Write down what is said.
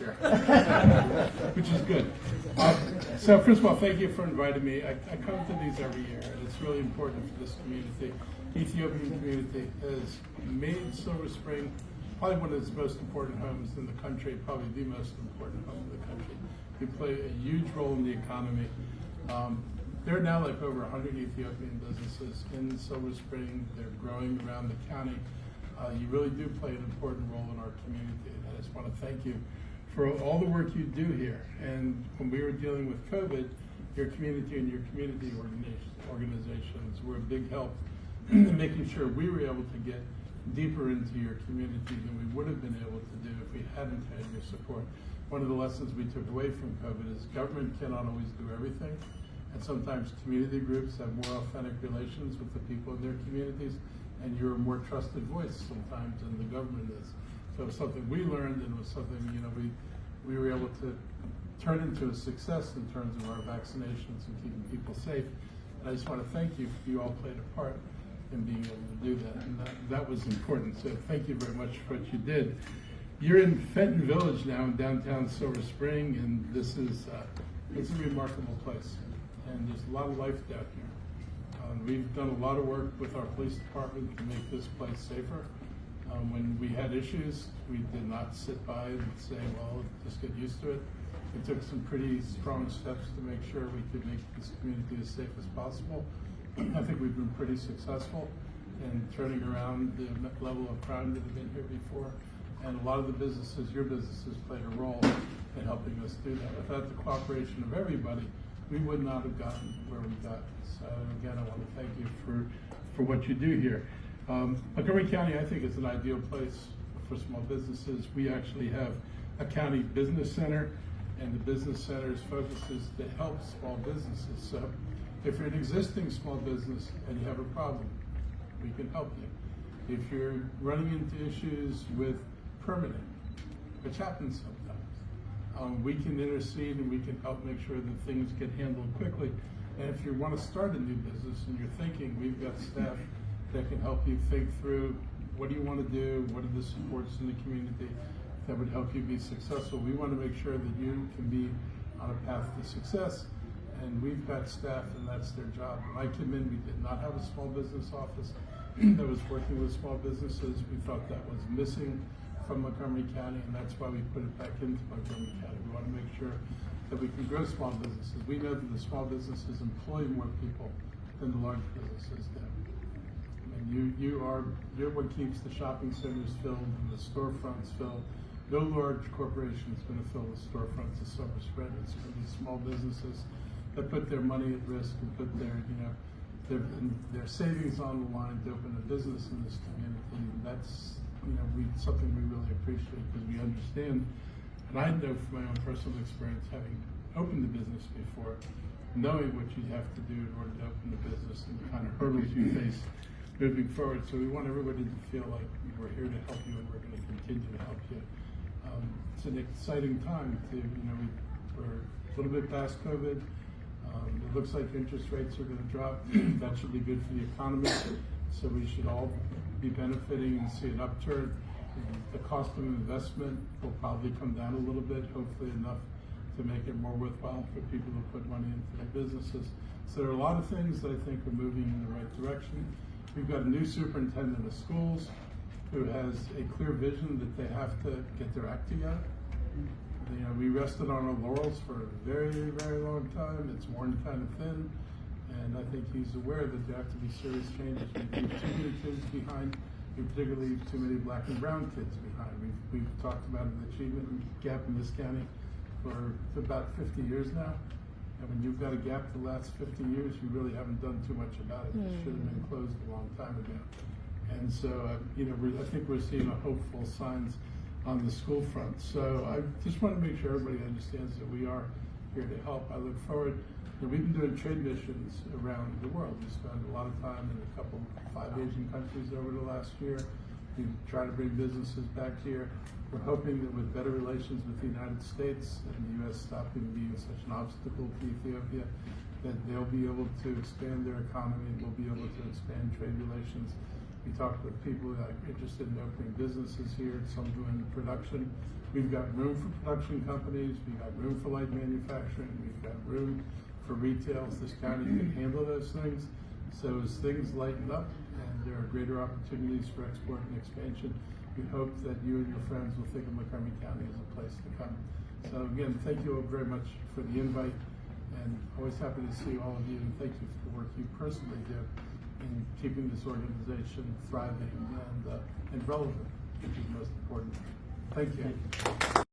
year, which is good. So first of all, thank you for inviting me. I come to these every year, and it's really important for this community. Ethiopian community has made Silver Spring probably one of its most important homes in the country, probably the most important home in the country. We play a huge role in the economy. There are now like over 100 Ethiopian businesses in Silver Spring. They're growing around the county. You really do play an important role in our community. And I just want to thank you for all the work you do here. And when we were dealing with COVID, your community and your community organizations were a big help in making sure we were able to get deeper into your community than we would have been able to do if we hadn't had your support. One of the lessons we took away from COVID is government cannot always do everything. And sometimes community groups have more authentic relations with the people in their communities, and you're a more trusted voice sometimes than the government is. So it was something we learned, and it was something we were able to turn into a success in terms of our vaccinations and keeping people safe. And I just want to thank you. You all played a part in being able to do that, and that was important. So thank you very much for what you did. You're in Fenton Village now in downtown Silver Spring, and this is it's a remarkable place. And there's a lot of life down here. We've done a lot of work with our police department to make this place safer. When we had issues, we did not sit by and say, well, just get used to it. We took some pretty strong steps to make sure we could make this community as safe as possible. I think we've been pretty successful in turning around the level of crime that have been here before. And a lot of the businesses, your businesses, played a role in helping us do that. Without the cooperation of everybody, we would not have gotten where we got. So again, I want to thank you for what you do here. Montgomery County, I think, is an ideal place for small businesses. We actually have a county business center, and the business center's focus is to help small businesses. So if you're an existing small business and you have a problem, we can help you. If you're running into issues with permitting, which happens sometimes, we can intercede and we can help make sure that things get handled quickly. And if you want to start a new business and you're thinking, we've got staff that can help you think through what do you want to do, what are the supports in the community that would help you be successful. We want to make sure that you can be on a path to success, and we've got staff and that's their job. When I came in, we did not have a small business office that was working with small businesses. We thought that was missing from Montgomery County, and that's why we put it back into Montgomery County. We want to make sure that we can grow small businesses. We know that the small businesses employ more people than the large businesses do. And you're what keeps the shopping centers filled and the storefronts filled. No large corporation is going to fill the storefronts of Silver Spring. It's going to be small businesses that put their money at risk and put their savings on the line to open a business in this community. And that's something we really appreciate because we understand, and I know from my own personal experience, having opened a business before, knowing what you have to do in order to open the business and the kind of hurdles you face moving forward. So we want everybody to feel like we're here to help you and we're going to continue to help you. It's an exciting time to, we're a little bit past COVID. It looks like interest rates are going to drop. That should be good for the economy. So we should all be benefiting and see an upturn. The cost of investment will probably come down a little bit, hopefully enough to make it more worthwhile for people to put money into their businesses. So there are a lot of things that I think are moving in the right direction. We've got a new superintendent of schools who has a clear vision that they have to get their act together. We rested on our laurels for a very, very long time. It's worn kind of thin. And I think he's aware that there have to be serious changes. We leave too many kids behind. We particularly leave too many black and brown kids behind. We've talked about an achievement gap in this county for about 50 years now. And when you've got a gap the last 50 years, you really haven't done too much about it. It should have been closed a long time ago. And so, I think we're seeing hopeful signs on the school front. So I just want to make sure everybody understands that we are here to help. I look forward. We've been doing trade missions around the world. We spent a lot of time in five Asian countries over the last year. We try to bring businesses back here. We're hoping that with better relations with the United States and the U.S. stopping being such an obstacle to Ethiopia, that they'll be able to expand their economy and we'll be able to expand trade relations. We talked with people that are interested in opening businesses here, some doing production. We've got room for production companies, we've got room for light manufacturing, we've got room for retail. This county can handle those things. So as things lighten up and there are greater opportunities for export and expansion, we hope that you and your friends will think of Montgomery County as a place to come. So again, thank you all very much for the invite, and always happy to see all of you, and thank you for the work you personally do in keeping this organization thriving and relevant, which is most important. Thank you.